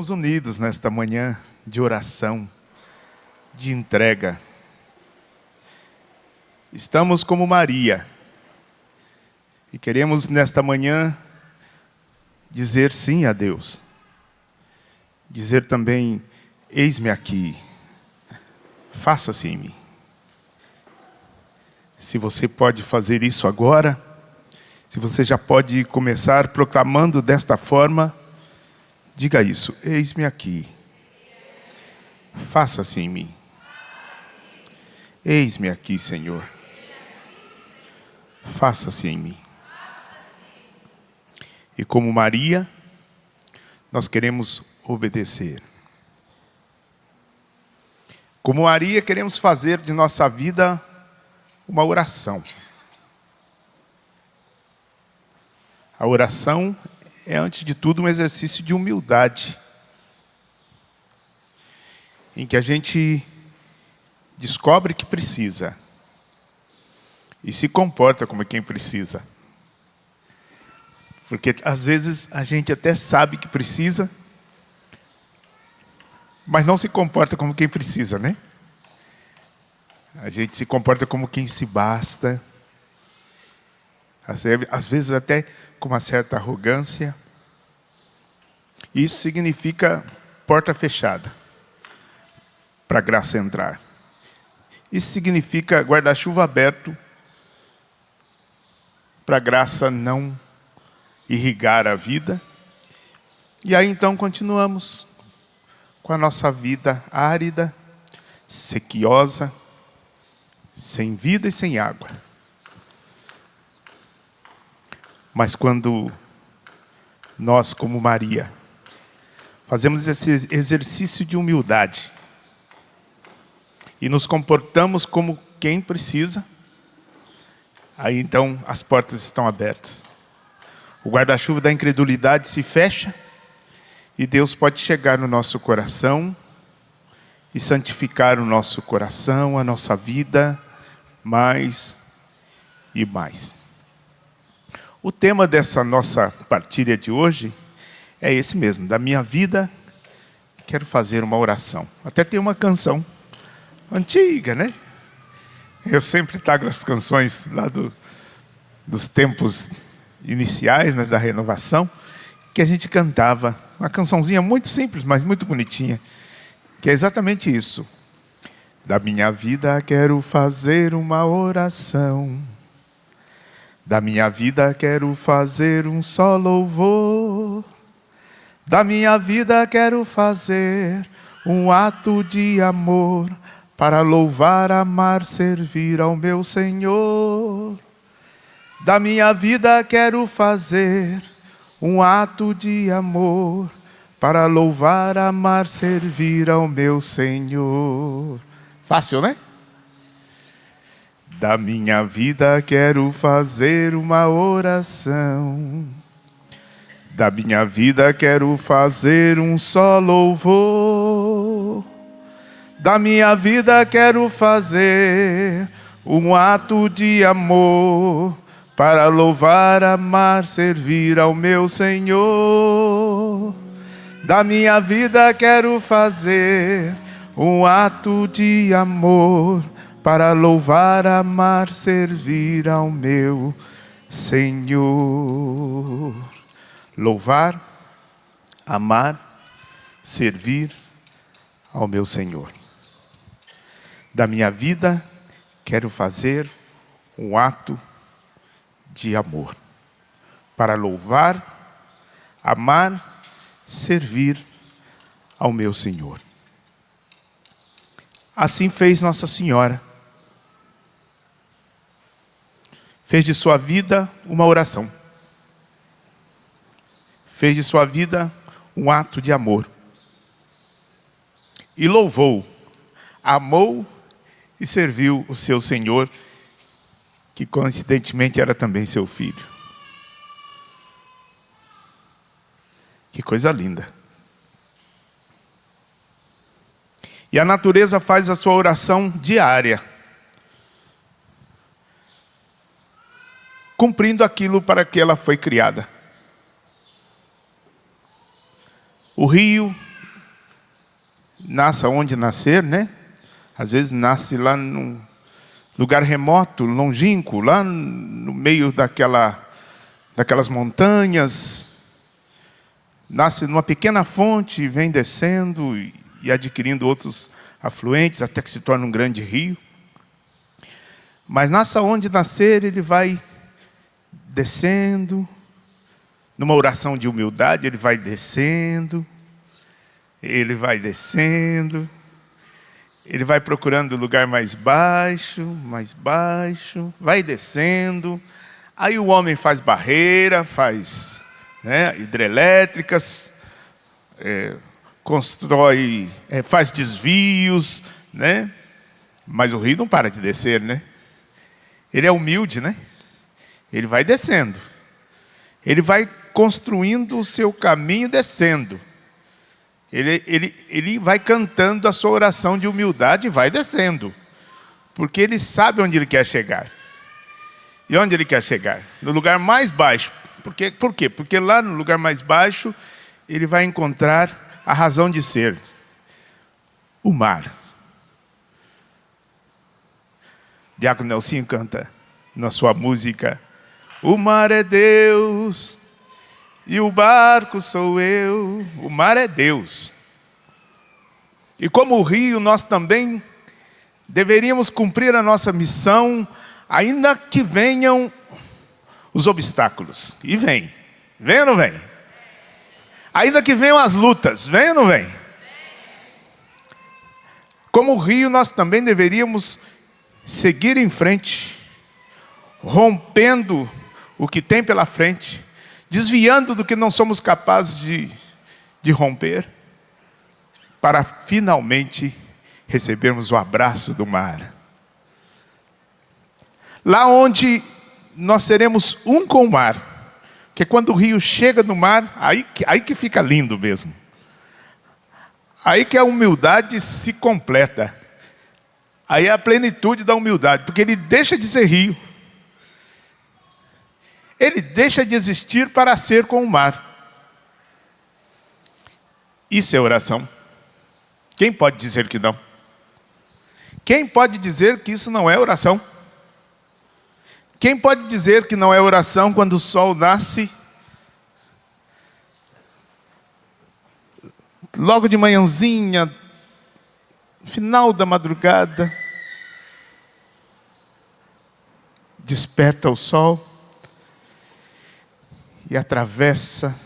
Estamos unidos nesta manhã de oração, de entrega. Estamos como Maria e queremos nesta manhã dizer sim a Deus. Dizer também, eis-me aqui, faça-se em mim. Se você pode fazer isso agora, se você já pode começar proclamando desta forma, diga isso, eis-me aqui, faça-se em mim. Eis-me aqui, Senhor, faça-se em mim. E como Maria, nós queremos obedecer. Como Maria, queremos fazer de nossa vida uma oração. A oração é, antes de tudo, um exercício de humildade, em que a gente descobre que precisa e se comporta como quem precisa. Porque às vezes a gente até sabe que precisa, mas não se comporta como quem precisa, né? A gente se comporta como quem se basta, às vezes até com uma certa arrogância. Isso significa porta fechada para a graça entrar. Isso significa guarda-chuva aberto para a graça não irrigar a vida. E aí então continuamos com a nossa vida árida, sequiosa, sem vida e sem água. Mas quando nós, como Maria, fazemos esse exercício de humildade e nos comportamos como quem precisa, aí então as portas estão abertas. O guarda-chuva da incredulidade se fecha e Deus pode chegar no nosso coração e santificar o nosso coração, a nossa vida, mais e mais. O tema dessa nossa partilha de hoje é esse mesmo, da minha vida, quero fazer uma oração. Até tem uma canção antiga, né? Eu sempre trago as canções lá dos tempos iniciais, né, da renovação, que a gente cantava. Uma cançãozinha muito simples, mas muito bonitinha, que é exatamente isso. Da minha vida quero fazer uma oração. Da minha vida quero fazer um só louvor. Da minha vida quero fazer um ato de amor para louvar, amar, servir ao meu Senhor. Da minha vida quero fazer um ato de amor para louvar, amar, servir ao meu Senhor. Fácil, né? Da minha vida quero fazer uma oração. Da minha vida quero fazer um só louvor. Da minha vida quero fazer um ato de amor para louvar, amar, servir ao meu Senhor. Da minha vida quero fazer um ato de amor para louvar, amar, servir ao meu Senhor. Louvar, amar, servir ao meu Senhor. Da minha vida, quero fazer um ato de amor para louvar, amar, servir ao meu Senhor. Assim fez Nossa Senhora. Fez de sua vida uma oração. Fez de sua vida um ato de amor. E louvou, amou e serviu o seu Senhor, que coincidentemente era também seu filho. Que coisa linda. E a natureza faz a sua oração diária, cumprindo aquilo para que ela foi criada. O rio nasça onde nascer, né? Às vezes nasce lá num lugar remoto, longínquo, lá no meio daquelas montanhas. Nasce numa pequena fonte, vem descendo e adquirindo outros afluentes, até que se torna um grande rio. Mas nasça onde nascer, ele vai descendo. Numa oração de humildade, ele vai descendo. Ele vai descendo. Ele vai procurando o lugar mais baixo, vai descendo. Aí o homem faz barreira, faz hidrelétricas, constrói, faz desvios, né? Mas o rio não para de descer, né? Ele é humilde, né? Ele vai descendo. Ele vai construindo o seu caminho descendo. Ele vai cantando a sua oração de humildade e vai descendo. Porque ele sabe onde ele quer chegar. E onde ele quer chegar? No lugar mais baixo. Por quê? Porque lá no lugar mais baixo, ele vai encontrar a razão de ser. O mar. Diácono Nelsinho canta na sua música: o mar é Deus e o barco sou eu. O mar é Deus. E como o rio, nós também deveríamos cumprir a nossa missão, ainda que venham os obstáculos. E vem ou não vem? Ainda que venham as lutas, vem ou não vem? Como o rio, nós também deveríamos seguir em frente, rompendo o que tem pela frente, desviando do que não somos capazes de romper, para finalmente recebermos o abraço do mar. Lá onde nós seremos um com o mar, que quando o rio chega no mar, aí que fica lindo mesmo. Aí que a humildade se completa. Aí é a plenitude da humildade, porque ele deixa de ser rio. Ele deixa de existir para ser com o mar. Isso é oração. Quem pode dizer que não? Quem pode dizer que isso não é oração? Quem pode dizer que não é oração quando o sol nasce? Logo de manhãzinha, final da madrugada, desperta o sol e atravessa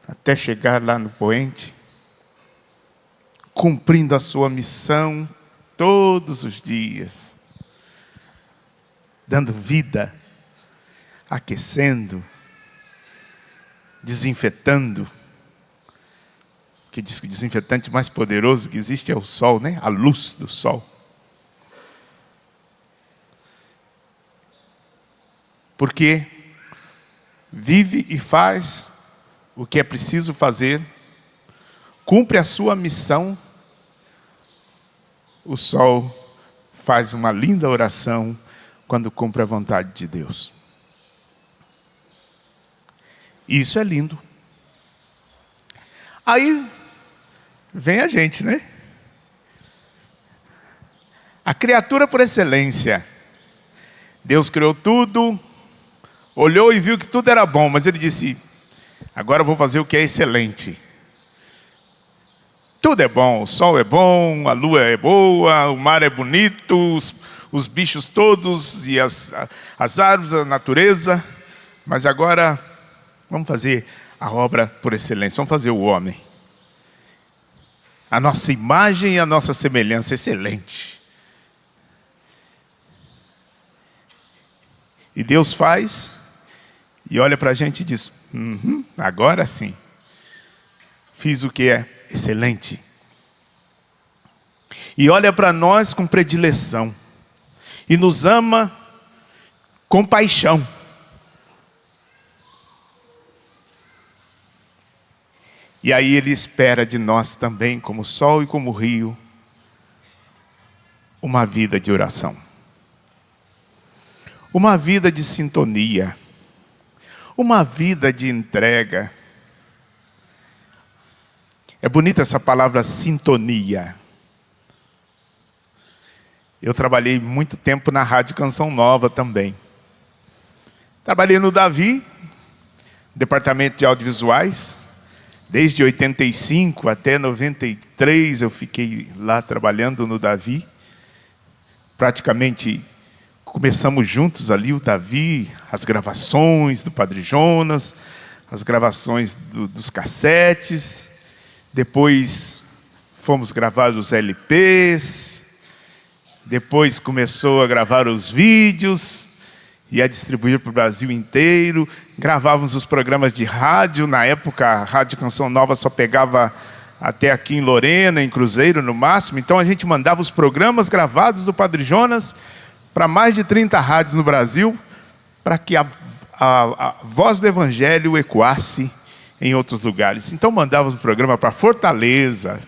até chegar lá no poente, cumprindo a sua missão todos os dias, dando vida, aquecendo, desinfetando. Que diz que o desinfetante mais poderoso que existe é o sol, né? A luz do sol. Porque vive e faz o que é preciso fazer, cumpre a sua missão. O sol faz uma linda oração quando cumpre a vontade de Deus. Isso é lindo. Aí vem a gente, né? A criatura por excelência. Deus criou tudo, olhou e viu que tudo era bom, mas ele disse: agora eu vou fazer o que é excelente. Tudo é bom, o sol é bom, a lua é boa, o mar é bonito, os bichos todos e as árvores, a natureza. Mas agora vamos fazer a obra por excelência, vamos fazer o homem. A nossa imagem e a nossa semelhança excelente. E Deus faz e olha para a gente e diz: agora sim, fiz o que é excelente. E olha para nós com predileção. E nos ama com paixão. E aí Ele espera de nós também, como o sol e como o rio, uma vida de oração. Uma vida de sintonia. Uma vida de entrega. É bonita essa palavra sintonia. Eu trabalhei muito tempo na Rádio Canção Nova também. Trabalhei no Davi, departamento de audiovisuais. Desde 85 até 93 eu fiquei lá trabalhando no Davi. Praticamente começamos juntos ali, o Davi, as gravações do Padre Jonas, as gravações dos cassetes. Depois fomos gravar os LPs. Depois começou a gravar os vídeos e a distribuir para o Brasil inteiro. Gravávamos os programas de rádio. Na época, a Rádio Canção Nova só pegava até aqui em Lorena, em Cruzeiro, no máximo. Então, a gente mandava os programas gravados do Padre Jonas para mais de 30 rádios no Brasil, para que a voz do Evangelho ecoasse em outros lugares. Então, mandávamos o programa para Fortaleza,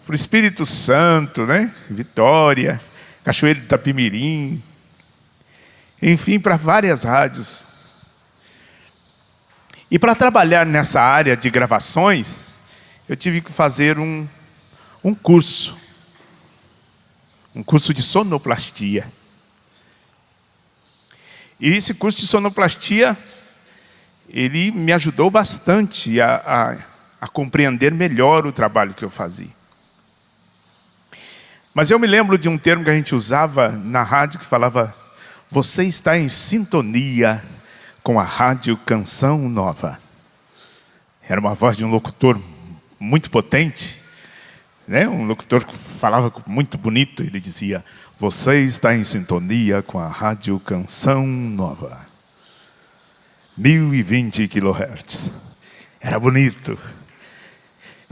para o Espírito Santo, né? Vitória, Cachoeiro de Itapimirim, enfim, para várias rádios. E para trabalhar nessa área de gravações, eu tive que fazer um curso de sonoplastia. E esse curso de sonoplastia, ele me ajudou bastante a compreender melhor o trabalho que eu fazia. Mas eu me lembro de um termo que a gente usava na rádio que falava: você está em sintonia com a Rádio Canção Nova. Era uma voz de um locutor muito potente, né? Um locutor que falava muito bonito. Ele dizia: você está em sintonia com a Rádio Canção Nova. 1020 kHz. Era bonito.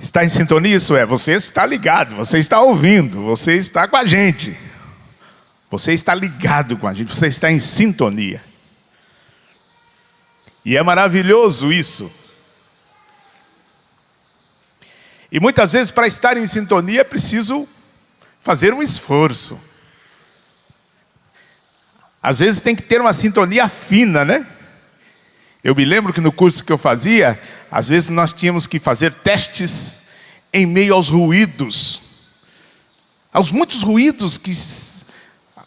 Está em sintonia, isso é, você está ligado, você está ouvindo, você está com a gente. Você está ligado com a gente, você está em sintonia. E é maravilhoso isso. E muitas vezes, para estar em sintonia, é preciso fazer um esforço. Às vezes tem que ter uma sintonia fina, né? Eu me lembro que no curso que eu fazia, às vezes nós tínhamos que fazer testes em meio aos ruídos. Aos muitos ruídos que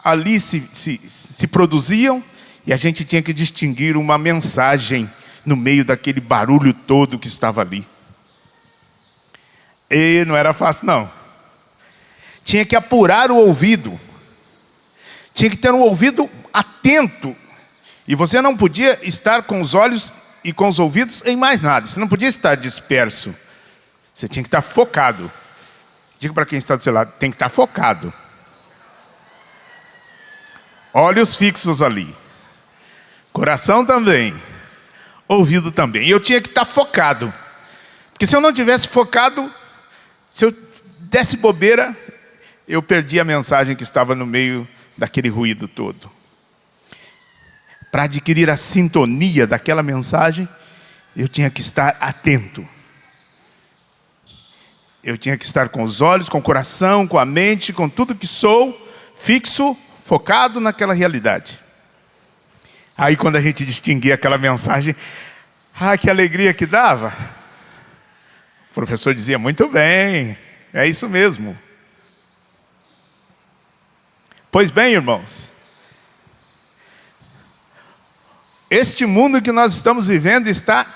ali se produziam, e a gente tinha que distinguir uma mensagem no meio daquele barulho todo que estava ali. E não era fácil, não. Tinha que apurar o ouvido. Tinha que ter um ouvido atento. E você não podia estar com os olhos e com os ouvidos em mais nada. Você não podia estar disperso. Você tinha que estar focado. Diga para quem está do seu lado: tem que estar focado. Olhos fixos ali. Coração também. Ouvido também. E eu tinha que estar focado. Porque se eu não tivesse focado, se eu desse bobeira, eu perdi a mensagem que estava no meio daquele ruído todo. Para adquirir a sintonia daquela mensagem, eu tinha que estar atento. Eu tinha que estar com os olhos, com o coração, com a mente, com tudo que sou, fixo, focado naquela realidade. Aí quando a gente distinguia aquela mensagem, que alegria que dava. O professor dizia: muito bem, é isso mesmo. Pois bem, irmãos, este mundo que nós estamos vivendo está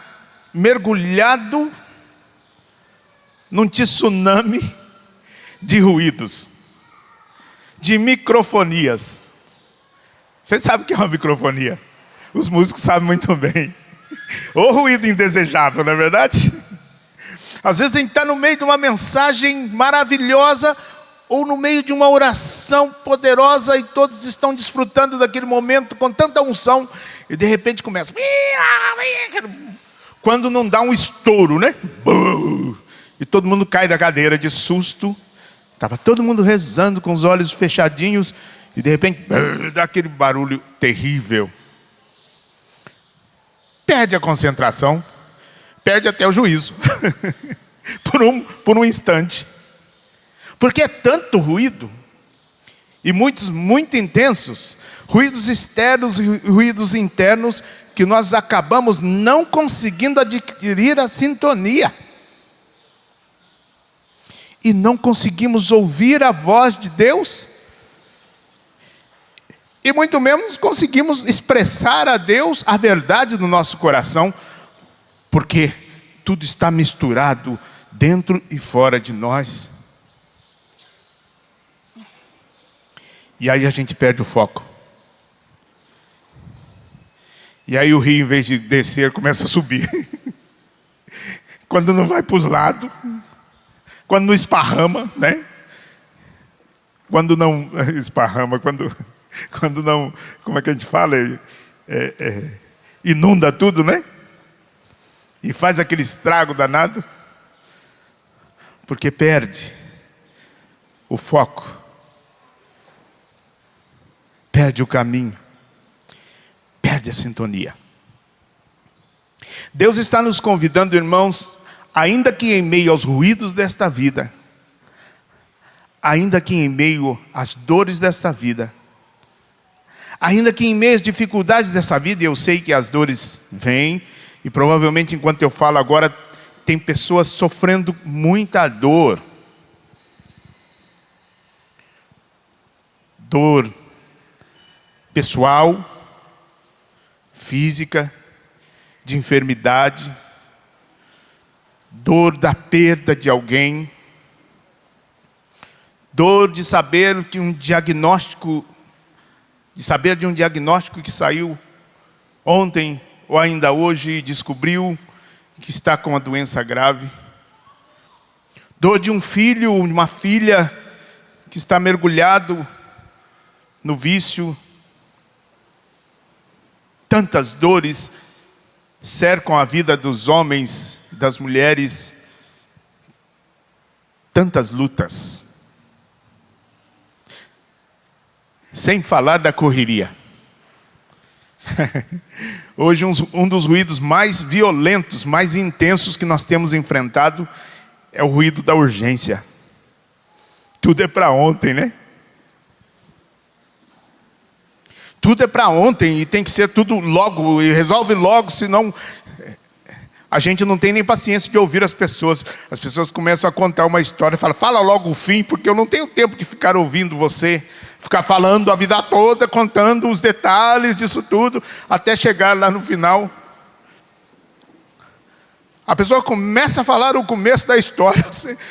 mergulhado num tsunami de ruídos, de microfonias. Vocês sabem o que é uma microfonia? Os músicos sabem muito bem. Ou ruído indesejável, não é verdade? Às vezes a gente está no meio de uma mensagem maravilhosa, ou no meio de uma oração poderosa, e todos estão desfrutando daquele momento com tanta unção, e de repente começa... Quando não dá um estouro, né? E todo mundo cai da cadeira de susto. Estava todo mundo rezando com os olhos fechadinhos, e de repente dá aquele barulho terrível. Perde a concentração, perde até o juízo, por um instante. Porque é tanto ruído, e muitos muito intensos, ruídos externos e ruídos internos, que nós acabamos não conseguindo adquirir a sintonia. e não conseguimos ouvir a voz de Deus, e muito menos conseguimos expressar a Deus a verdade do nosso coração, porque tudo está misturado dentro e fora de nós. E aí a gente perde o foco. E aí o rio, em vez de descer, começa a subir. Quando não vai para os lados, quando não esparrama, né? Quando não esparrama, quando não, como é que a gente fala? Inunda tudo, né? E faz aquele estrago danado. Porque perde o foco. Perde o caminho. Perde a sintonia. Deus está nos convidando, irmãos, ainda que em meio aos ruídos desta vida, ainda que em meio às dores desta vida, ainda que em meio às dificuldades dessa vida, e eu sei que as dores vêm, e provavelmente enquanto eu falo agora, tem pessoas sofrendo muita dor. Dor pessoal, física, de enfermidade, dor da perda de alguém, dor de saber que um diagnóstico, que saiu ontem ou ainda hoje e descobriu que está com uma doença grave, dor de um filho, uma filha que está mergulhado no vício. Tantas dores cercam a vida dos homens, das mulheres, tantas lutas. Sem falar da correria. Hoje um dos ruídos mais violentos, mais intensos que nós temos enfrentado é o ruído da urgência. Tudo é para ontem, né? Tudo é para ontem e tem que ser tudo logo, e resolve logo, senão a gente não tem nem paciência de ouvir as pessoas. As pessoas começam a contar uma história e falam, fala logo o fim, porque eu não tenho tempo de ficar ouvindo você, ficar falando a vida toda, contando os detalhes disso tudo, até chegar lá no final. A pessoa começa a falar o começo da história,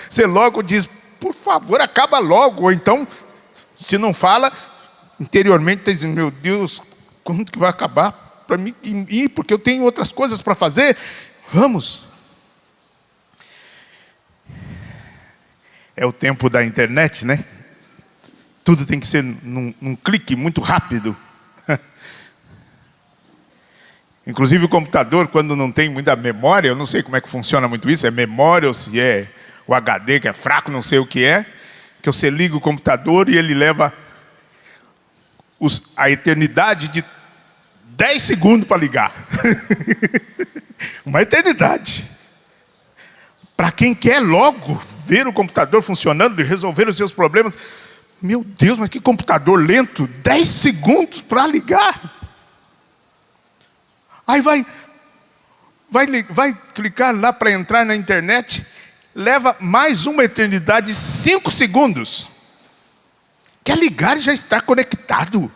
você logo diz, por favor, acaba logo. Ou então, se não fala, interiormente está dizendo, meu Deus, quando que vai acabar para mim ir? Porque eu tenho outras coisas para fazer. Vamos. É o tempo da internet, né? Tudo tem que ser num clique muito rápido. Inclusive o computador, quando não tem muita memória, eu não sei como é que funciona muito isso, é memória ou se é o HD que é fraco, não sei o que é, que você liga o computador e ele leva a eternidade de 10 segundos para ligar. Uma eternidade. Para quem quer logo ver o computador funcionando e resolver os seus problemas, meu Deus, mas que computador lento, 10 segundos para ligar. Aí vai clicar lá para entrar na internet, leva mais uma eternidade, 5 segundos. Quer ligar e já está conectado.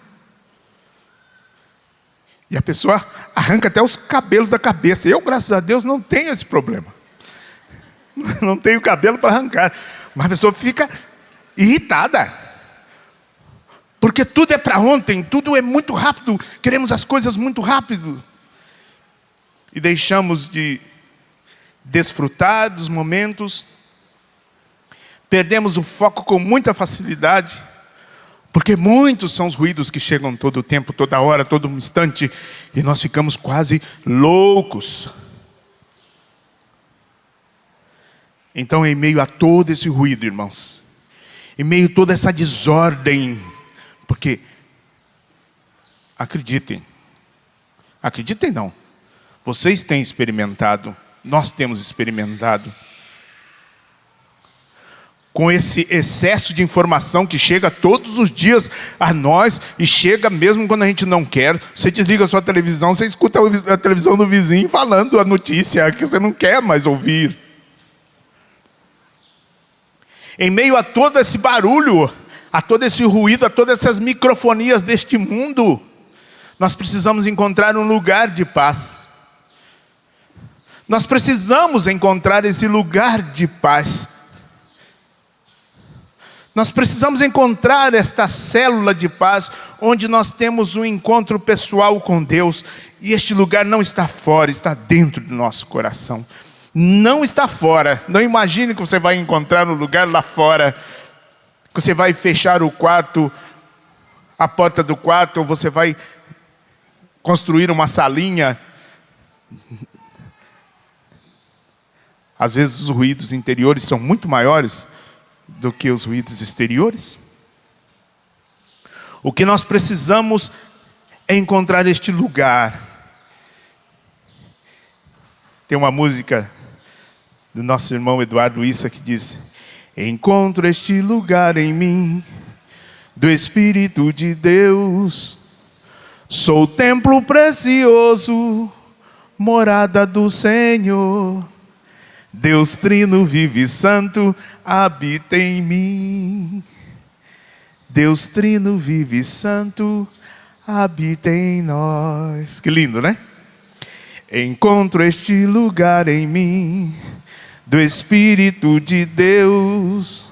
E a pessoa arranca até os cabelos da cabeça. Eu, graças a Deus, não tenho esse problema. Não tenho cabelo para arrancar. Mas a pessoa fica irritada. Porque tudo é para ontem, tudo é muito rápido. Queremos as coisas muito rápido. E deixamos de desfrutar dos momentos. Perdemos o foco com muita facilidade. Porque muitos são os ruídos que chegam todo o tempo, toda hora, todo instante. E nós ficamos quase loucos. Então, em meio a todo esse ruído, irmãos, em meio a toda essa desordem, porque, acreditem não, vocês têm experimentado, nós temos experimentado, com esse excesso de informação que chega todos os dias a nós, e chega mesmo quando a gente não quer. Você desliga a sua televisão, você escuta a televisão do vizinho falando a notícia que você não quer mais ouvir. Em meio a todo esse barulho, a todo esse ruído, a todas essas microfonias deste mundo, nós precisamos encontrar um lugar de paz. Nós precisamos encontrar esse lugar de paz. Nós precisamos encontrar esta célula de paz, onde nós temos um encontro pessoal com Deus. E este lugar não está fora, está dentro do nosso coração. Não está fora. Não imagine que você vai encontrar um lugar lá fora, que você vai fechar o quarto, a porta do quarto, ou você vai construir uma salinha. Às vezes os ruídos interiores são muito maiores do que os ruídos exteriores. O que nós precisamos é encontrar este lugar. Tem uma música do nosso irmão Eduardo Issa que diz: encontro este lugar em mim, do Espírito de Deus. Sou templo precioso, morada do Senhor. Deus Trino vive santo, habita em mim. Deus Trino vive santo, habita em nós. Que lindo, né? Encontro este lugar em mim, do Espírito de Deus.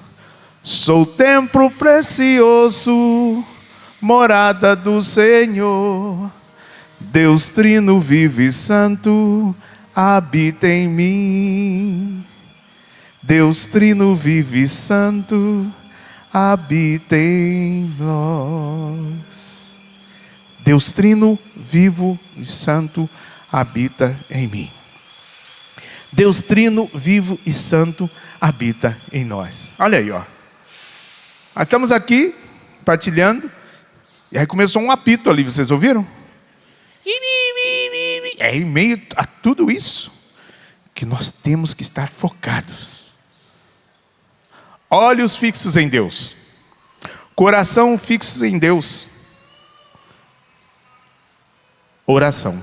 Sou templo precioso, morada do Senhor. Deus Trino vive santo, habita em mim. Deus Trino vive santo, habita em nós. Deus Trino vivo e santo habita em mim. Deus Trino vivo e santo habita em nós. Olha aí, ó. Nós estamos aqui partilhando, e aí começou um apito ali, vocês ouviram? É em meio a tudo isso que nós temos que estar focados. Olhos fixos em Deus. Coração fixo em Deus. Oração.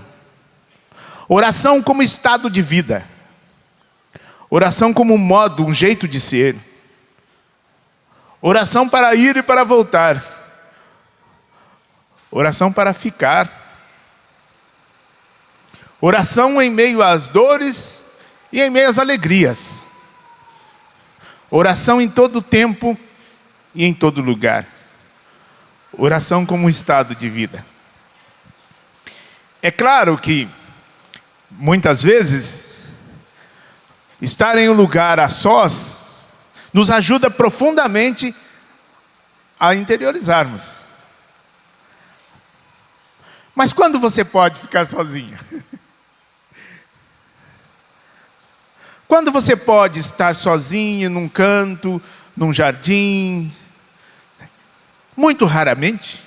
Oração como estado de vida. Oração como um modo, um jeito de ser. Oração para ir e para voltar. Oração para ficar. Oração em meio às dores e em meio às alegrias. Oração em todo tempo e em todo lugar. Oração como um estado de vida. É claro que, muitas vezes, estar em um lugar a sós nos ajuda profundamente a interiorizarmos. Mas quando você pode ficar sozinho? Quando você pode estar sozinho num canto, num jardim? Muito raramente.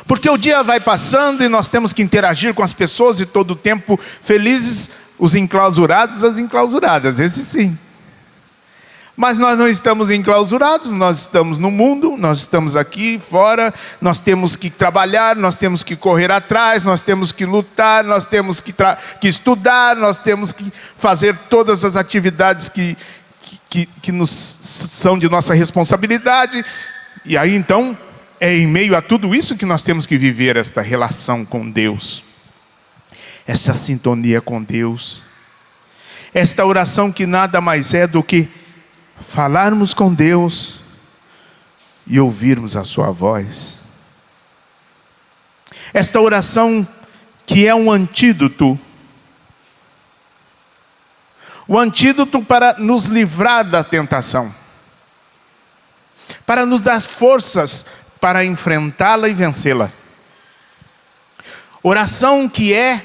Porque o dia vai passando e nós temos que interagir com as pessoas e todo o tempo felizes, os enclausurados, as enclausuradas, esse sim. Mas nós não estamos enclausurados, nós estamos no mundo, nós estamos aqui fora, nós temos que trabalhar, nós temos que correr atrás, nós temos que lutar, nós temos que estudar, nós temos que fazer todas as atividades que são de nossa responsabilidade. E aí então, é em meio a tudo isso que nós temos que viver esta relação com Deus, esta sintonia com Deus, esta oração que nada mais é do que falarmos com Deus e ouvirmos a sua voz. Esta oração que é um antídoto. O antídoto para nos livrar da tentação. Para nos dar forças para enfrentá-la e vencê-la. Oração que é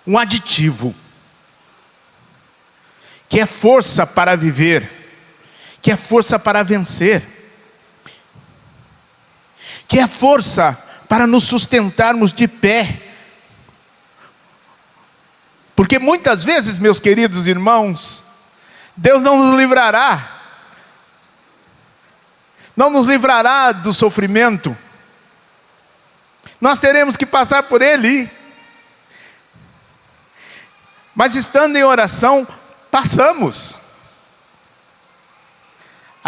um aditivo. Que é força para viver, que é força para vencer, que é força para nos sustentarmos de pé. Porque muitas vezes, meus queridos irmãos, Deus não nos livrará do sofrimento. Nós teremos que passar por ele. Mas estando em oração, passamos.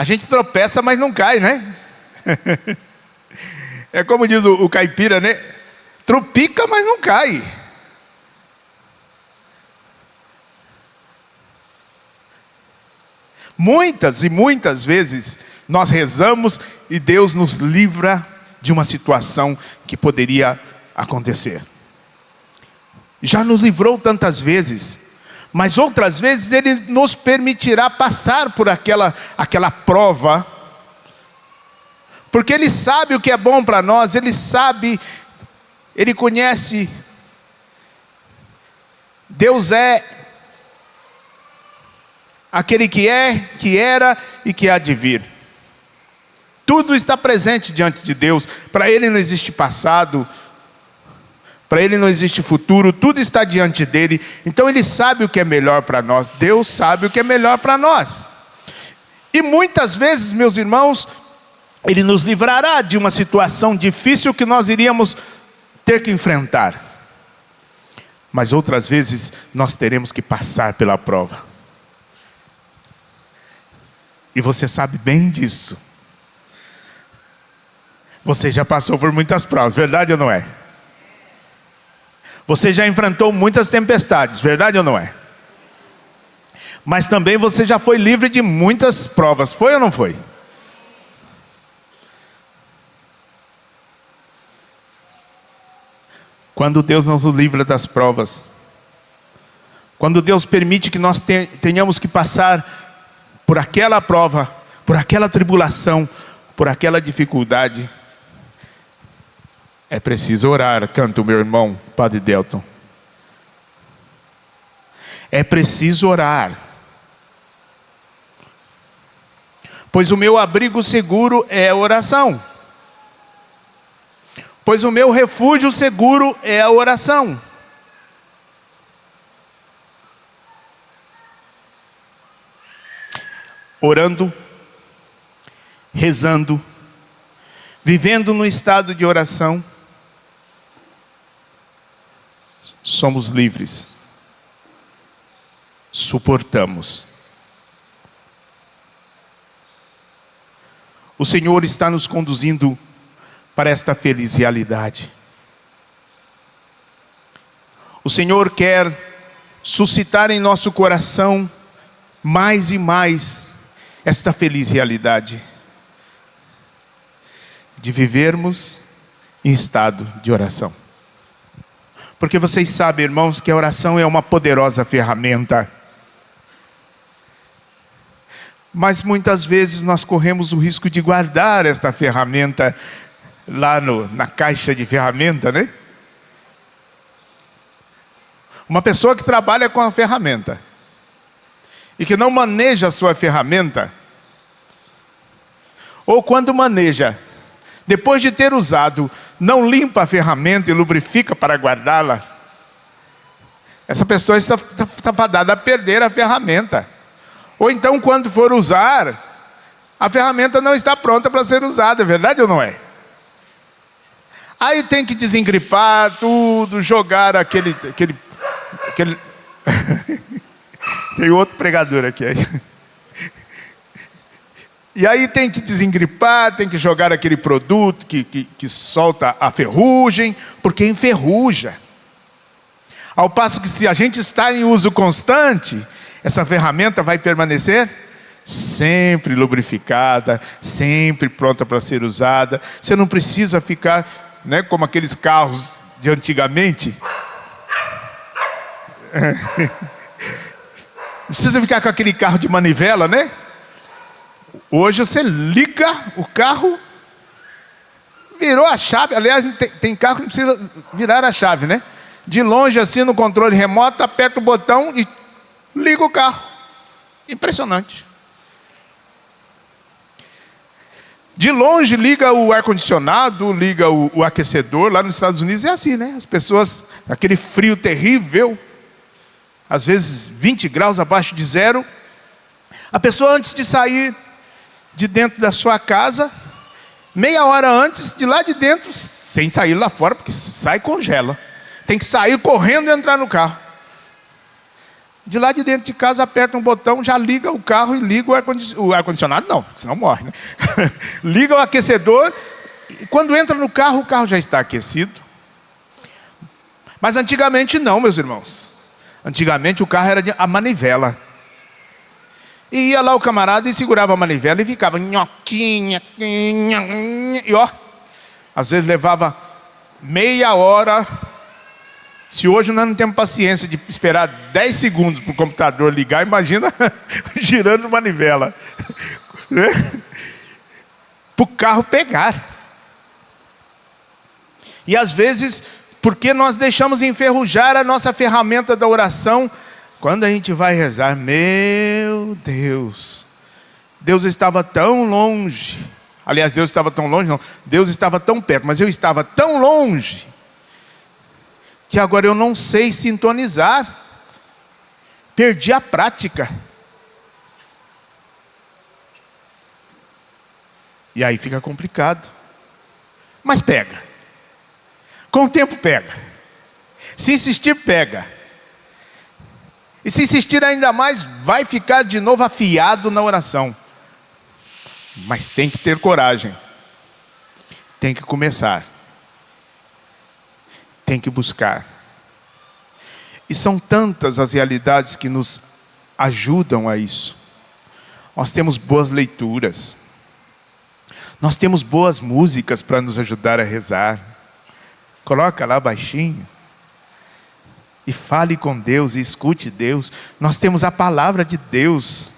A gente tropeça, mas não cai, né? É como diz o caipira, né? Tropica, mas não cai. Muitas e muitas vezes nós rezamos e Deus nos livra de uma situação que poderia acontecer. Já nos livrou tantas vezes, mas outras vezes Ele nos permitirá passar por aquela prova, porque Ele sabe o que é bom para nós, Ele sabe, Ele conhece. Deus é aquele que é, que era e que há de vir. Tudo está presente diante de Deus. Para Ele não existe passado, para Ele não existe futuro, tudo está diante dEle. Então Ele sabe o que é melhor para nós. Deus sabe o que é melhor para nós. E muitas vezes, meus irmãos, Ele nos livrará de uma situação difícil que nós iríamos ter que enfrentar. Mas outras vezes nós teremos que passar pela prova. E você sabe bem disso. Você já passou por muitas provas, verdade ou não é? Você já enfrentou muitas tempestades, verdade ou não é? Mas também você já foi livre de muitas provas, foi ou não foi? Quando Deus nos livra das provas, quando Deus permite que nós tenhamos que passar por aquela prova, por aquela tribulação, por aquela dificuldade, é preciso orar. Canta o meu irmão, Padre Delton. É preciso orar. Pois o meu abrigo seguro é a oração. Pois o meu refúgio seguro é a oração. Orando, rezando, vivendo no estado de oração, somos livres, suportamos. O Senhor está nos conduzindo para esta feliz realidade. O Senhor quer suscitar em nosso coração mais e mais esta feliz realidade de vivermos em estado de oração. Porque vocês sabem, irmãos, que a oração é uma poderosa ferramenta. Mas muitas vezes nós corremos o risco de guardar esta ferramenta lá na caixa de ferramenta, né? Uma pessoa que trabalha com a ferramenta e que não maneja a sua ferramenta, ou quando maneja, depois de ter usado, não limpa a ferramenta e lubrifica para guardá-la, essa pessoa está fadada a perder a ferramenta. Ou então, quando for usar, a ferramenta não está pronta para ser usada, é verdade ou não é? Aí tem que desengripar tudo, jogar aquele... Tem outro pregador aqui. E aí tem que desengripar, tem que jogar aquele produto que solta a ferrugem, porque enferruja. Ao passo que se a gente está em uso constante, essa ferramenta vai permanecer sempre lubrificada, sempre pronta para ser usada. Você não precisa ficar, né, como aqueles carros de antigamente. Não precisa ficar com aquele carro de manivela, né? Hoje você liga o carro, virou a chave. Aliás, tem carro que não precisa virar a chave, né? De longe assim no controle remoto, aperta o botão e liga o carro. Impressionante. De longe liga o ar-condicionado, liga o aquecedor. Lá nos Estados Unidos é assim, né? As pessoas, aquele frio terrível, às vezes 20 graus abaixo de zero. A pessoa, antes de sair de dentro da sua casa, meia hora antes, de lá de dentro, sem sair lá fora, porque sai e congela, tem que sair correndo e entrar no carro. de lá de dentro de casa aperta um botão, já liga o carro e liga o ar-condicionado, não, senão morre, né? Liga o aquecedor, e quando entra no carro, o carro já está aquecido. Mas antigamente não, meus irmãos. Antigamente o carro era a manivela. E ia lá o camarada e segurava a manivela e ficava nhoquinha, e ó, às vezes levava meia hora. Se hoje nós não temos paciência de esperar 10 segundos para o computador ligar, imagina girando manivela. Para o carro pegar. E às vezes, porque nós deixamos enferrujar a nossa ferramenta da oração, quando a gente vai rezar, meu Deus, Deus estava tão longe. Aliás, Deus estava tão longe, não. Deus estava tão perto, mas eu estava tão longe, que agora eu não sei sintonizar. Perdi a prática. E aí fica complicado. Mas pega. Com o tempo pega. Se insistir, pega. E se insistir ainda mais, vai ficar de novo afiado na oração. Mas tem que ter coragem. Tem que começar. Tem que buscar. E são tantas as realidades que nos ajudam a isso. Nós temos boas leituras. Nós temos boas músicas para nos ajudar a rezar. Coloca lá baixinho. E fale com Deus e escute Deus. Nós temos a palavra de Deus.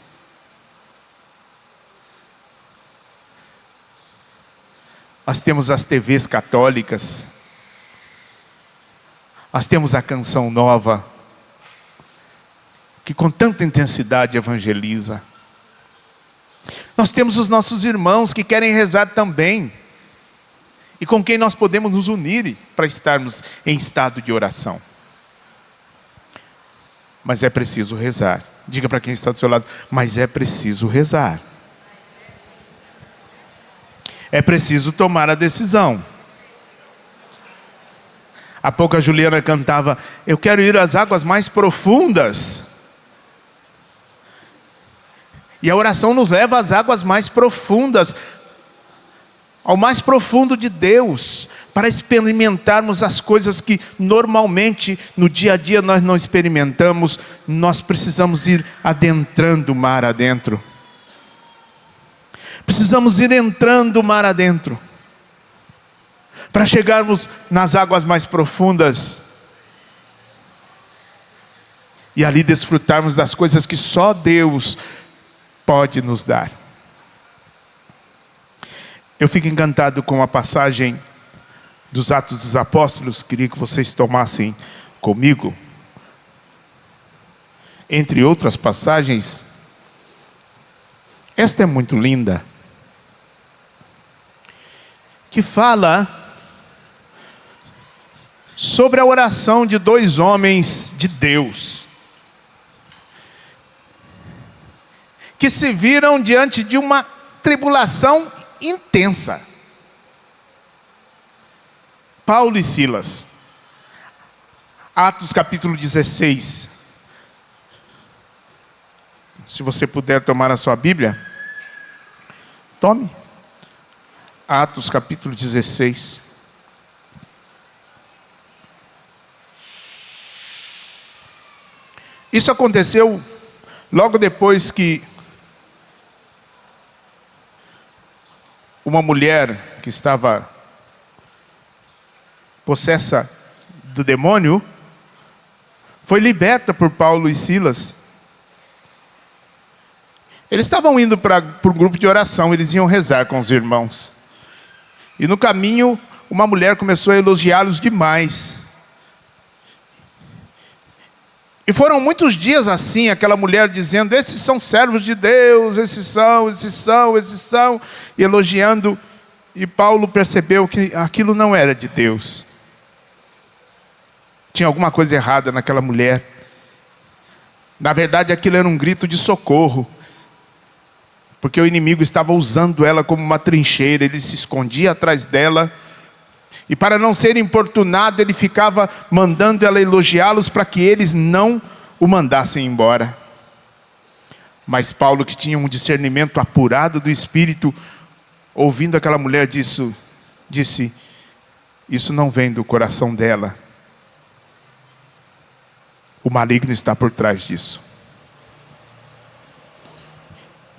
Nós temos as TVs católicas. Nós temos a Canção Nova, que com tanta intensidade evangeliza. Nós temos os nossos irmãos que querem rezar também, e com quem nós podemos nos unir para estarmos em estado de oração. Mas é preciso rezar. Diga para quem está do seu lado, mas é preciso rezar. É preciso tomar a decisão. Há pouco a Juliana cantava, eu quero ir às águas mais profundas. E a oração nos leva às águas mais profundas, ao mais profundo de Deus, para experimentarmos as coisas que normalmente no dia a dia nós não experimentamos. Nós precisamos ir adentrando o mar adentro. Precisamos ir entrando o mar adentro, para chegarmos nas águas mais profundas e ali desfrutarmos das coisas que só Deus pode nos dar. Eu fico encantado com a passagem dos Atos dos Apóstolos, queria que vocês tomassem comigo. Entre outras passagens, esta é muito linda, que fala sobre a oração de dois homens de Deus, que se viram diante de uma tribulação intensa. Paulo e Silas. Atos capítulo 16. Se você puder tomar a sua Bíblia, tome. Atos capítulo 16. Isso aconteceu logo depois que uma mulher que estava possessa do demônio foi liberta por Paulo e Silas. Eles estavam indo para um grupo de oração, eles iam rezar com os irmãos. E no caminho, uma mulher começou a elogiá-los demais. E foram muitos dias assim, aquela mulher dizendo, esses são servos de Deus, esses são, e elogiando. E Paulo percebeu que aquilo não era de Deus. Tinha alguma coisa errada naquela mulher. Na verdade, aquilo era um grito de socorro. Porque o inimigo estava usando ela como uma trincheira, ele se escondia atrás dela. E para não ser importunado, ele ficava mandando ela elogiá-los para que eles não o mandassem embora. Mas Paulo, que tinha um discernimento apurado do Espírito, ouvindo aquela mulher, disse: isso não vem do coração dela. O maligno está por trás disso.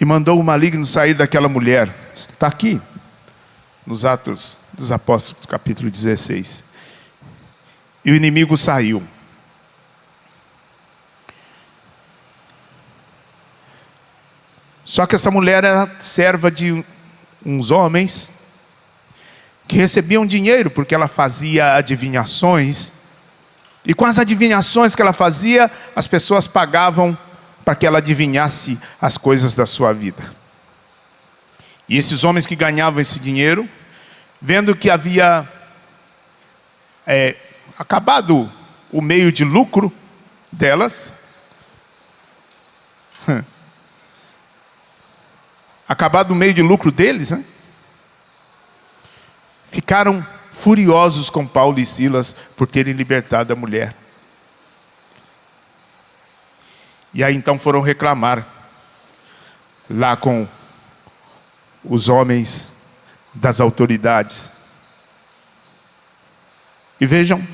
E mandou o maligno sair daquela mulher. Está aqui, nos Atos dos Apóstolos, capítulo 16. E o inimigo saiu. Só que essa mulher era serva de uns homens que recebiam dinheiro porque ela fazia adivinhações. E com as adivinhações que ela fazia, as pessoas pagavam para que ela adivinhasse as coisas da sua vida. E esses homens que ganhavam esse dinheiro, vendo que havia acabado o meio de lucro delas, acabado o meio de lucro deles, né? Ficaram furiosos com Paulo e Silas por terem libertado a mulher. E aí então foram reclamar lá com os homens das autoridades. E vejam,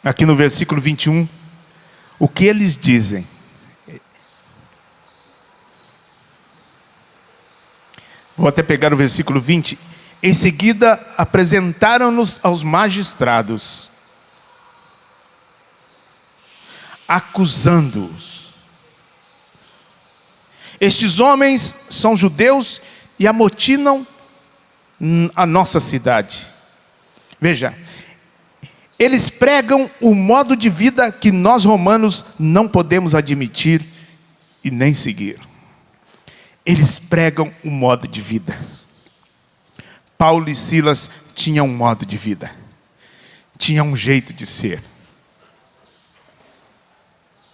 aqui no versículo 21, o que eles dizem. Vou até pegar o versículo 20. Em seguida, apresentaram-nos aos magistrados, acusando-os. Estes homens são judeus e amotinam a nossa cidade. Veja, eles pregam o modo de vida que nós romanos não podemos admitir e nem seguir. Eles pregam um modo de vida. Paulo e Silas tinham um modo de vida. Tinham um jeito de ser.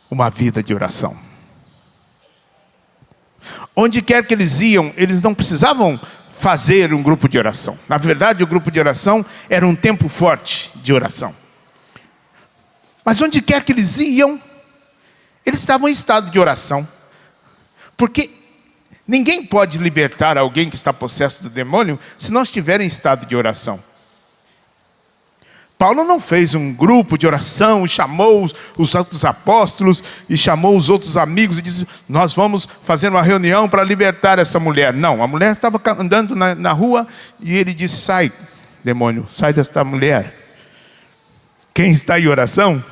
Uma vida de oração. Onde quer que eles iam, eles não precisavam fazer um grupo de oração. Na verdade, o grupo de oração era um tempo forte de oração. Mas onde quer que eles iam, eles estavam em estado de oração. Porque ninguém pode libertar alguém que está possesso do demônio se não estiver em estado de oração. Paulo não fez um grupo de oração, chamou os outros apóstolos e chamou os outros amigos e disse: nós vamos fazer uma reunião para libertar essa mulher. Não, a mulher estava andando na rua e ele disse: sai, demônio, sai desta mulher. Quem está em oração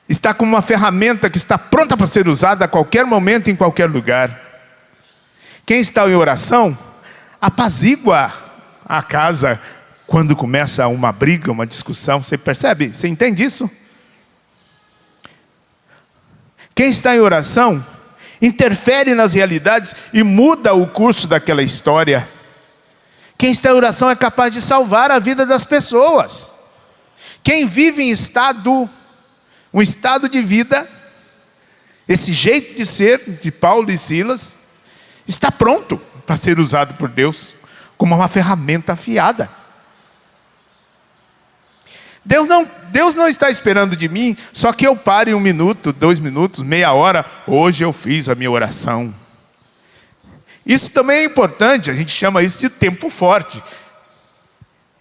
está com uma ferramenta que está pronta para ser usada a qualquer momento, em qualquer lugar. Quem está em oração apazigua a casa quando começa uma briga, uma discussão. Você percebe? Você entende isso? Quem está em oração interfere nas realidades e muda o curso daquela história. Quem está em oração é capaz de salvar a vida das pessoas. Quem vive em um estado de vida, esse jeito de ser de Paulo e Silas, está pronto para ser usado por Deus como uma ferramenta afiada. Deus não está esperando de mim só que eu pare 1 minuto, 2 minutos, meia hora. Hoje eu fiz a minha oração. Isso também é importante, a gente chama isso de tempo forte,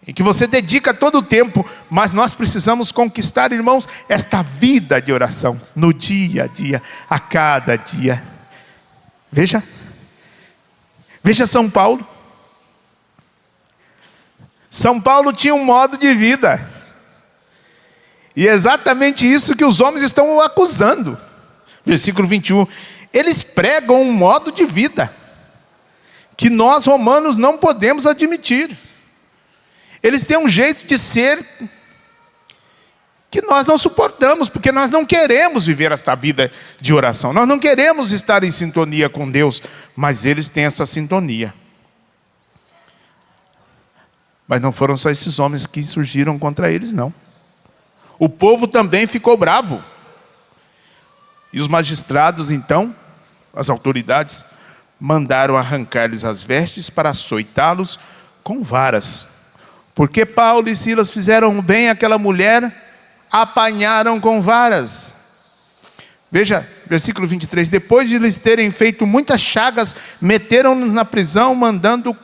em que você dedica todo o tempo, mas nós precisamos conquistar, irmãos, esta vida de oração, no dia a dia, a cada dia. Veja São Paulo. São Paulo tinha um modo de vida. E é exatamente isso que os homens estão o acusando. Versículo 21. Eles pregam um modo de vida que nós romanos não podemos admitir. Eles têm um jeito de ser que nós não suportamos, porque nós não queremos viver esta vida de oração. Nós não queremos estar em sintonia com Deus, mas eles têm essa sintonia. Mas não foram só esses homens que surgiram contra eles, não. O povo também ficou bravo. E os magistrados, então, as autoridades, mandaram arrancar-lhes as vestes para açoitá-los com varas. Porque Paulo e Silas fizeram bem àquela mulher apanharam com varas. Veja, versículo 23. Depois de lhes terem feito muitas chagas, meteram-nos na prisão, mandando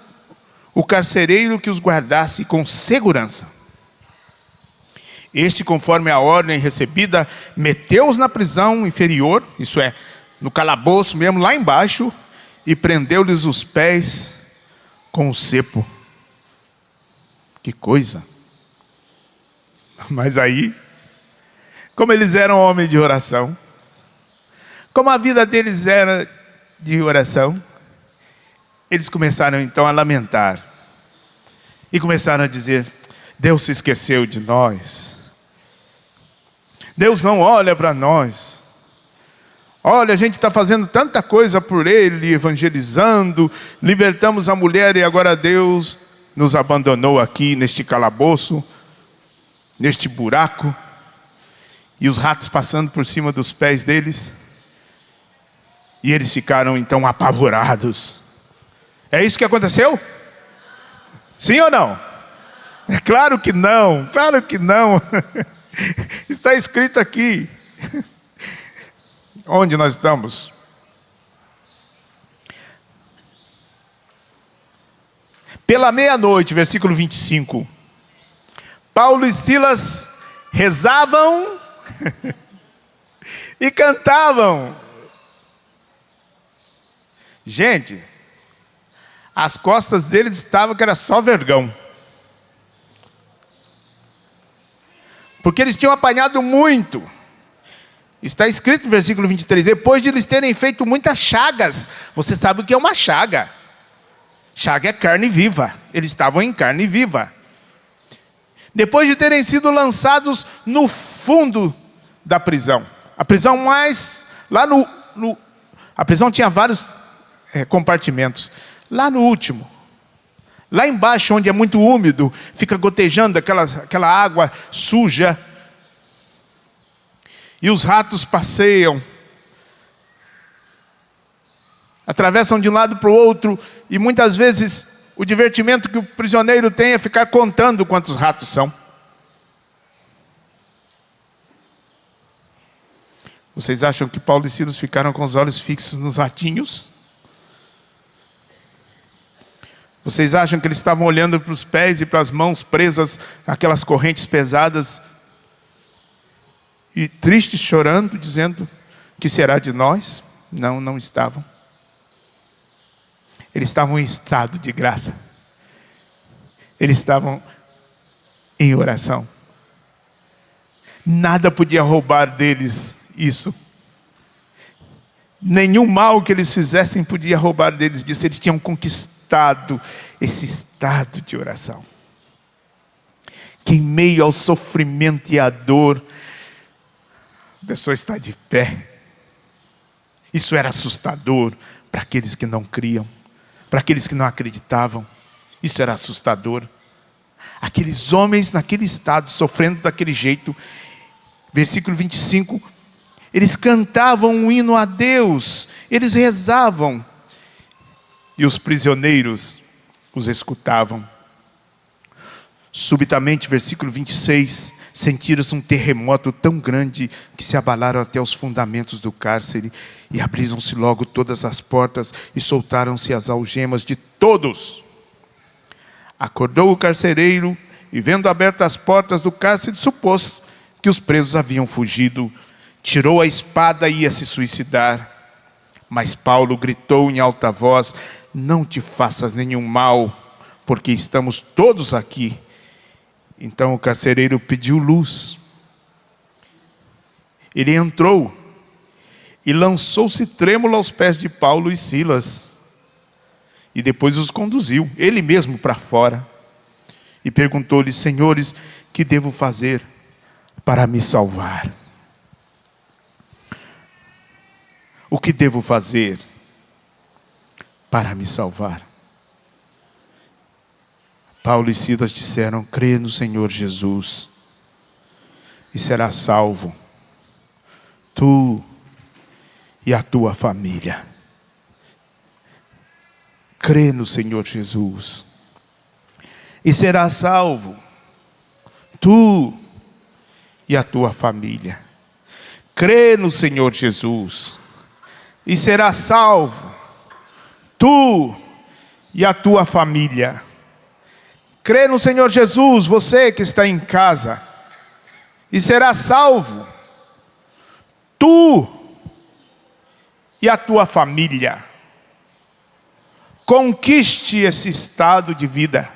o carcereiro que os guardasse com segurança. Este, conforme a ordem recebida, meteu-os na prisão inferior, isso é, no calabouço mesmo, lá embaixo, e prendeu-lhes os pés com o cepo. Que coisa! Mas aí, como eles eram homens de oração, como a vida deles era de oração, eles começaram então a lamentar. E começaram a dizer: Deus se esqueceu de nós. Deus não olha para nós. Olha, a gente está fazendo tanta coisa por Ele, evangelizando, libertamos a mulher e agora Deus nos abandonou aqui neste calabouço, neste buraco, e os ratos passando por cima dos pés deles. E eles ficaram então apavorados. É isso que aconteceu? Sim ou não? É claro que não, claro que não. Está escrito aqui. Onde nós estamos? Pela meia-noite, versículo 25. Paulo e Silas rezavam e cantavam. Gente, as costas deles estavam que era só vergão. Porque eles tinham apanhado muito. Está escrito no versículo 23. Depois de eles terem feito muitas chagas. Você sabe o que é uma chaga? Chaga é carne viva. Eles estavam em carne viva. Depois de terem sido lançados no fundo da prisão. A prisão mais... a prisão tinha vários compartimentos. Lá no último, lá embaixo, onde é muito úmido, fica gotejando aquela água suja. E os ratos passeiam, atravessam de um lado para o outro, e muitas vezes o divertimento que o prisioneiro tem é ficar contando quantos ratos são. Vocês acham que Paulo e Silas ficaram com os olhos fixos nos ratinhos? Vocês acham que eles estavam olhando para os pés e para as mãos presas aquelas correntes pesadas e tristes, chorando, dizendo: que será de nós? Não, não estavam. Eles estavam em estado de graça. Eles estavam em oração. Nada podia roubar deles isso. Nenhum mal que eles fizessem podia roubar deles disso. Eles tinham conquistado esse estado de oração. Que em meio ao sofrimento e à dor, a pessoa está de pé. Isso era assustador para aqueles que não criam, para aqueles que não acreditavam. Isso era assustador. Aqueles homens naquele estado, sofrendo daquele jeito. Versículo 25. Eles cantavam um hino a Deus. Eles rezavam. E os prisioneiros os escutavam. Subitamente, versículo 26, sentiram-se um terremoto tão grande que se abalaram até os fundamentos do cárcere, e abriram-se logo todas as portas e soltaram-se as algemas de todos. Acordou o carcereiro e, vendo abertas as portas do cárcere, supôs que os presos haviam fugido. Tirou a espada e ia se suicidar. Mas Paulo gritou em alta voz: não te faças nenhum mal, porque estamos todos aqui. Então o carcereiro pediu luz. Ele entrou e lançou-se trêmulo aos pés de Paulo e Silas. E depois os conduziu, ele mesmo, para fora. E perguntou-lhes: senhores, que devo fazer para me salvar? O que devo fazer para me salvar? Paulo e Silas disseram: crê no Senhor Jesus e serás salvo, tu e a tua família. Crê no Senhor Jesus e serás salvo, tu e a tua família. Crê no Senhor Jesus e serás salvo, tu e a tua família. Crê no Senhor Jesus, você que está em casa, e serás salvo, tu e a tua família. Conquiste esse estado de vida,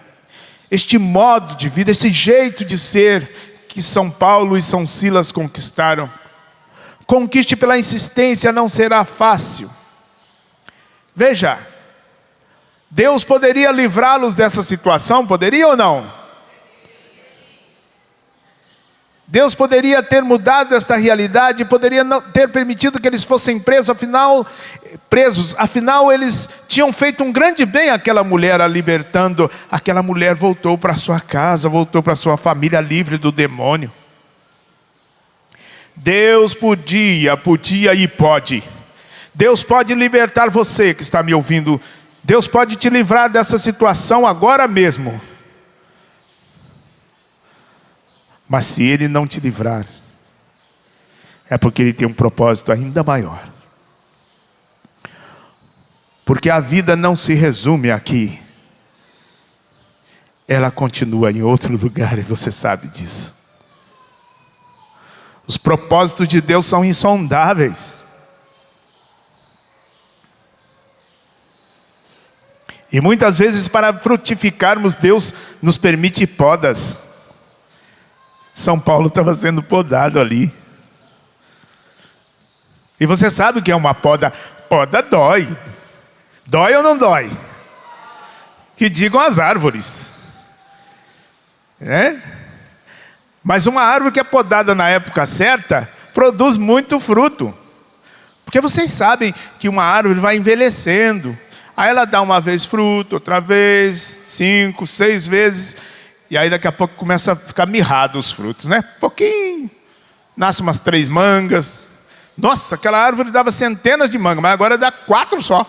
este modo de vida, esse jeito de ser que São Paulo e São Silas conquistaram. Conquiste pela insistência, não será fácil. Veja, Deus poderia livrá-los dessa situação, poderia ou não? Deus poderia ter mudado esta realidade, poderia não ter permitido que eles fossem presos, afinal eles tinham feito um grande bem àquela mulher, a libertando. Aquela mulher voltou para sua casa, voltou para sua família livre do demônio. Deus podia e pode. Deus pode libertar você que está me ouvindo. Deus pode te livrar dessa situação agora mesmo. Mas se Ele não te livrar, é porque Ele tem um propósito ainda maior. Porque a vida não se resume aqui. Ela continua em outro lugar e você sabe disso. Os propósitos de Deus são insondáveis. E muitas vezes para frutificarmos, Deus nos permite podas. São Paulo estava sendo podado ali. E você sabe o que é uma poda? Poda dói. Dói ou não dói? Que digam as árvores. Mas uma árvore que é podada na época certa, produz muito fruto. Porque vocês sabem que uma árvore vai envelhecendo. Aí ela dá uma vez fruto, outra vez, 5, 6 vezes. E aí daqui a pouco começa a ficar mirrado os frutos, né? Pouquinho. Nasce umas 3 mangas. Nossa, aquela árvore dava centenas de mangas, mas agora dá 4 só.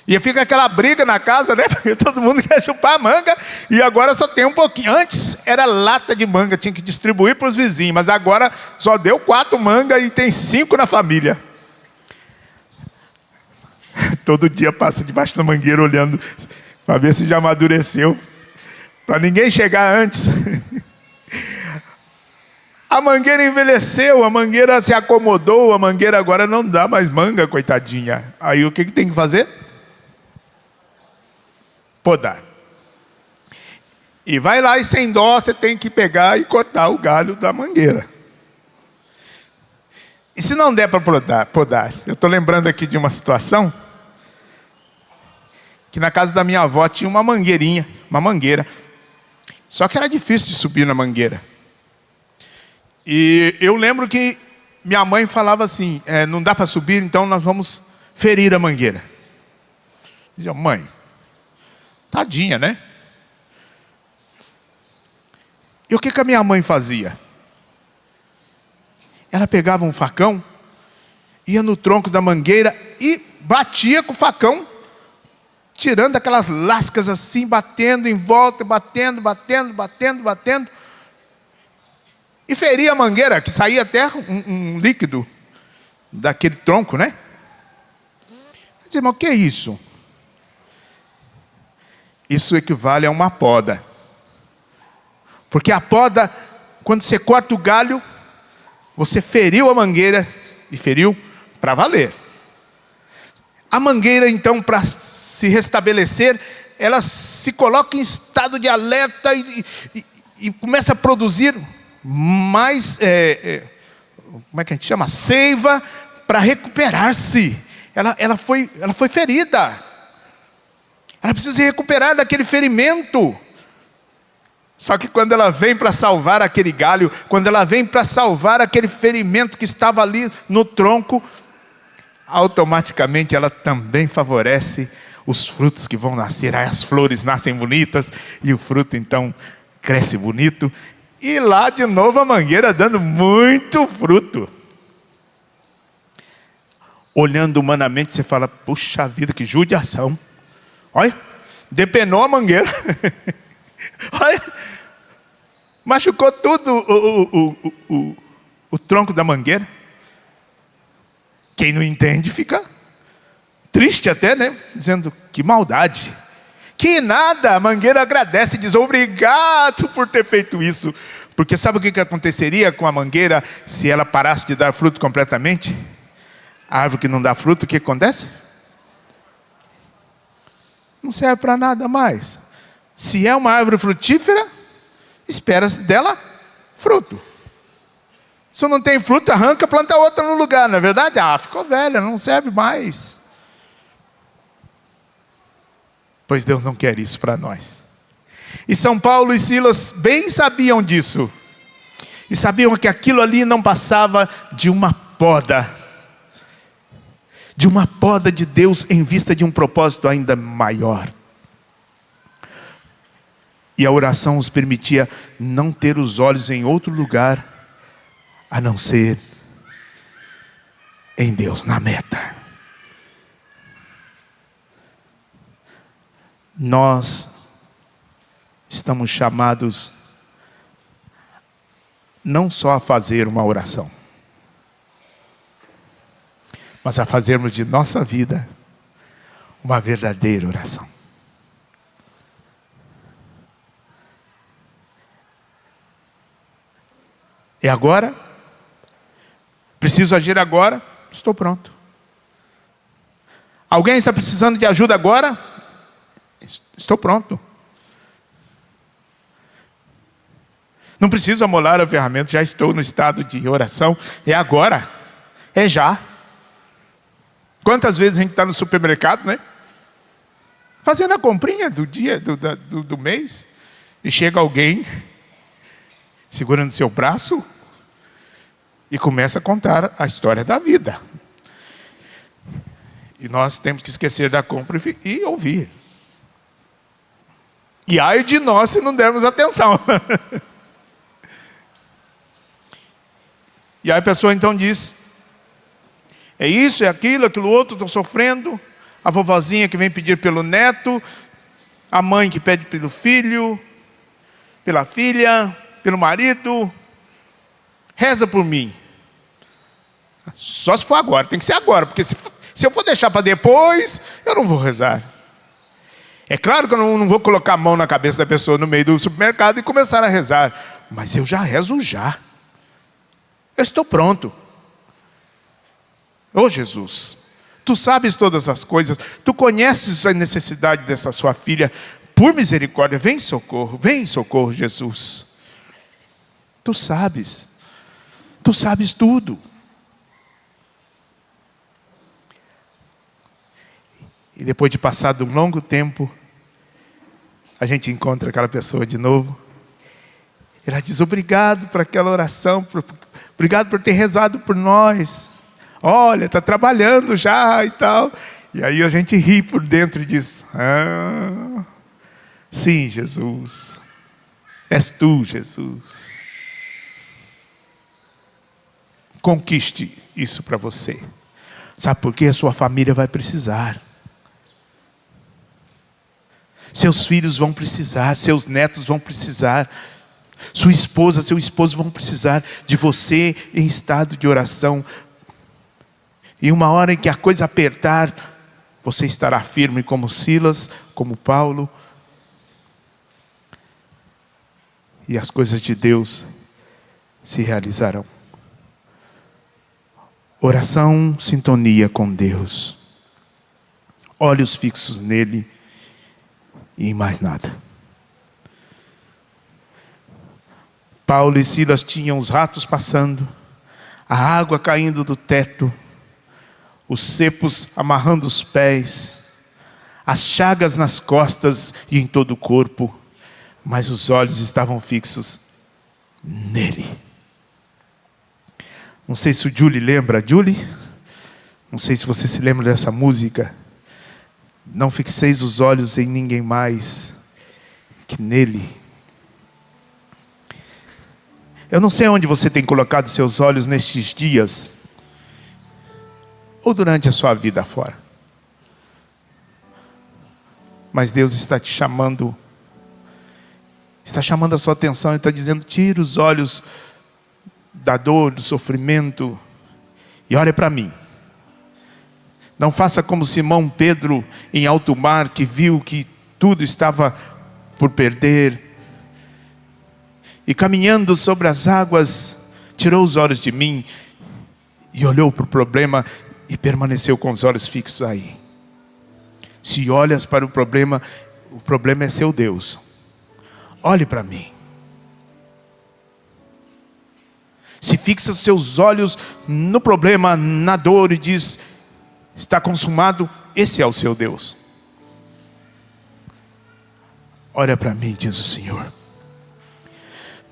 E fica aquela briga na casa, né? Porque todo mundo quer chupar a manga. E agora só tem um pouquinho. Antes era lata de manga, tinha que distribuir para os vizinhos. Mas agora só deu 4 mangas e tem 5 na família. Todo dia passa debaixo da mangueira olhando para ver se já amadureceu. Para ninguém chegar antes. A mangueira envelheceu, a mangueira se acomodou, a mangueira agora não dá mais manga, coitadinha. Aí o que tem que fazer? Podar. E vai lá e sem dó você tem que pegar e cortar o galho da mangueira. E se não der para podar? Eu estou lembrando aqui de uma situação que na casa da minha avó tinha uma mangueirinha, uma mangueira. Só que era difícil de subir na mangueira. E eu lembro que minha mãe falava assim, não dá para subir, então nós vamos ferir a mangueira. Eu dizia, mãe, tadinha, né? E o que a minha mãe fazia? Ela pegava um facão, ia no tronco da mangueira e batia com o facão, tirando aquelas lascas assim, batendo em volta, batendo. E feria a mangueira, que saía até um líquido daquele tronco, né? Quer dizer, mas o que é isso? Isso equivale a uma poda. Porque a poda, quando você corta o galho, você feriu a mangueira e feriu para valer. A mangueira, então, para se restabelecer, ela se coloca em estado de alerta e começa a produzir mais, como é que a gente chama? Seiva para recuperar-se. Ela foi ferida. Ela precisa se recuperar daquele ferimento. Só que quando ela vem para salvar aquele galho, quando ela vem para salvar aquele ferimento que estava ali no tronco, automaticamente ela também favorece os frutos que vão nascer. Aí as flores nascem bonitas e o fruto então cresce bonito. E lá de novo a mangueira dando muito fruto. Olhando humanamente você fala, puxa vida, que judiação. Olha, depenou a mangueira. Olha, Machucou tudo o tronco da mangueira. Quem não entende fica triste até, né? Dizendo, que maldade. Que nada, a mangueira agradece e diz, obrigado por ter feito isso. Porque sabe o que aconteceria com a mangueira se ela parasse de dar fruto completamente? A árvore que não dá fruto, o que acontece? Não serve para nada mais. Se é uma árvore frutífera, espera-se dela fruto. Se não tem fruto, arranca, planta outra no lugar, não é verdade? Ficou velha, não serve mais. Pois Deus não quer isso para nós. E São Paulo e Silas bem sabiam disso. E sabiam que aquilo ali não passava de uma poda. De uma poda de Deus em vista de um propósito ainda maior. E a oração os permitia não ter os olhos em outro lugar, a não ser em Deus, na meta. Nós estamos chamados não só a fazer uma oração, mas a fazermos de nossa vida uma verdadeira oração. É agora? Preciso agir agora? Estou pronto. Alguém está precisando de ajuda agora? Estou pronto. Não preciso amolar a ferramenta, já estou no estado de oração. É agora, é já. Quantas vezes a gente está no supermercado, né? Fazendo a comprinha do dia, do mês, e chega alguém segurando seu braço e começa a contar a história da vida. E nós temos que esquecer da compra e ouvir. E ai de nós se não dermos atenção. E aí a pessoa então diz, é isso, é aquilo, aquilo outro, estou sofrendo. A vovozinha que vem pedir pelo neto, a mãe que pede pelo filho, pela filha, pelo marido. Reza por mim. Só se for agora, tem que ser agora, porque se eu for deixar para depois, eu não vou rezar. É claro que eu não vou colocar a mão na cabeça da pessoa no meio do supermercado e começar a rezar, mas eu já rezo já. Eu estou pronto. Ô Jesus, Tu sabes todas as coisas, Tu conheces a necessidade dessa sua filha, por misericórdia, vem socorro, Jesus. Tu sabes tudo. E depois de passado um longo tempo, a gente encontra aquela pessoa de novo. Ela diz, obrigado por aquela oração, obrigado por ter rezado por nós. Olha, está trabalhando já e tal. E aí a gente ri por dentro e diz, sim, Jesus, és Tu, Jesus. Conquiste isso para você. Sabe por quê? A sua família vai precisar. Seus filhos vão precisar, seus netos vão precisar, sua esposa, seu esposo vão precisar de você em estado de oração. E uma hora em que a coisa apertar, você estará firme como Silas, como Paulo. E as coisas de Deus se realizarão. Oração, sintonia com Deus. Olhos fixos nele. E em mais nada. Paulo e Silas tinham os ratos passando, a água caindo do teto, os cepos amarrando os pés, as chagas nas costas e em todo o corpo, mas os olhos estavam fixos nele. Não sei se o Julie lembra, Julie? Não sei se você se lembra dessa música. Não fixeis os olhos em ninguém mais que nele. Eu não sei onde você tem colocado seus olhos nestes dias, ou durante a sua vida fora. Mas Deus está te chamando está chamando a sua atenção e está dizendo: tira os olhos da dor, do sofrimento e olha para mim. Não faça como Simão Pedro em alto mar, que viu que tudo estava por perder e caminhando sobre as águas, tirou os olhos de mim e olhou para o problema e permaneceu com os olhos fixos aí. Se olhas para o problema é seu Deus. Olhe para mim. Se fixa os seus olhos no problema, na dor e diz: está consumado, esse é o seu Deus. Olha para mim, diz o Senhor.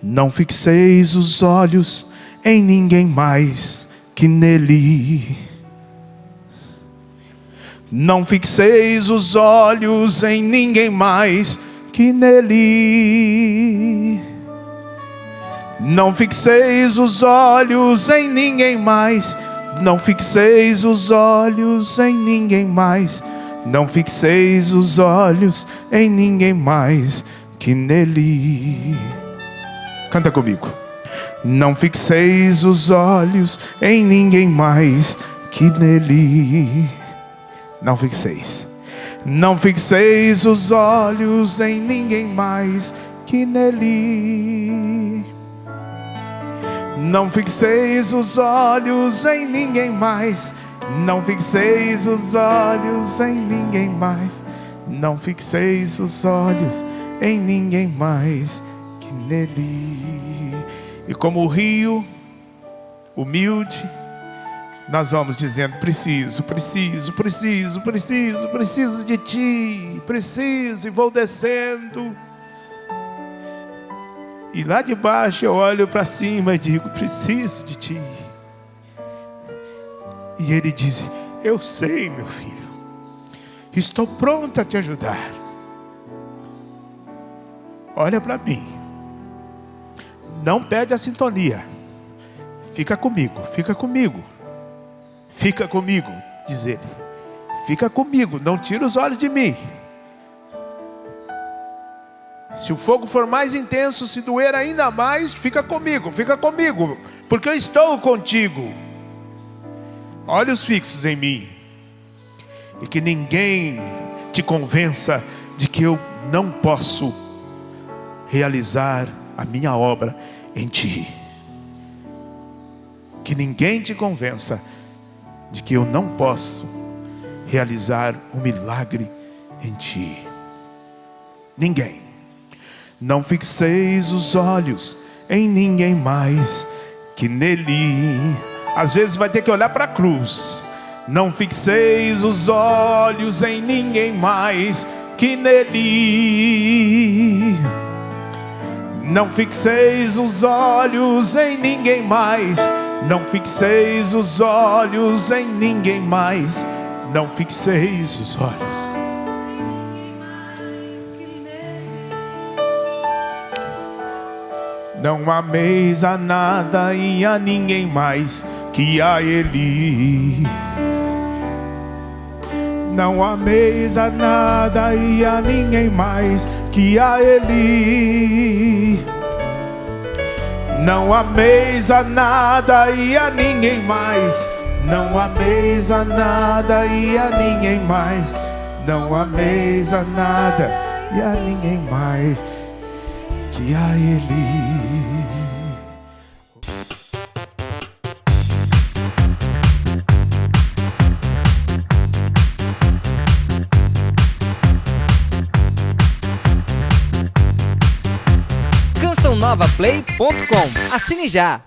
Não fixeis os olhos em ninguém mais que nele. Não fixeis os olhos em ninguém mais que nele. Não fixeis os olhos em ninguém mais. Não fixeis os olhos em ninguém mais. Não fixeis os olhos em ninguém mais que nele. Canta comigo. Não fixeis os olhos em ninguém mais que nele. Não fixeis. Não fixeis os olhos em ninguém mais que nele. Não fixeis os olhos em ninguém mais. Não fixeis os olhos em ninguém mais. Não fixeis os olhos em ninguém mais que nele. E como o rio humilde, nós vamos dizendo: preciso de ti, preciso, e vou descendo. E lá de baixo eu olho para cima e digo: preciso de ti. E ele diz: eu sei, meu filho, estou pronto a te ajudar. Olha para mim. Não perde a sintonia. Fica comigo, fica comigo. Fica comigo, diz ele. Fica comigo, não tira os olhos de mim. Se o fogo for mais intenso, se doer ainda mais, fica comigo, porque eu estou contigo. Olhos fixos em mim. E que ninguém te convença de que eu não posso realizar a minha obra em ti. Que ninguém te convença de que eu não posso realizar um milagre em ti. Ninguém. Não fixeis os olhos em ninguém mais que nele. Às vezes vai ter que olhar para a cruz. Não fixeis os olhos em ninguém mais que nele. Não fixeis os olhos em ninguém mais. Não fixeis os olhos em ninguém mais. Não fixeis os olhos. Não ameis a nada e a ninguém mais que a Ele. Não ameis a nada e a ninguém mais que a Ele. Não ameis a nada e a ninguém mais. Não ameis a nada e a ninguém mais. Não ameis a nada e a ninguém mais que a Ele. CançãoNovaPlay.com. Assine já!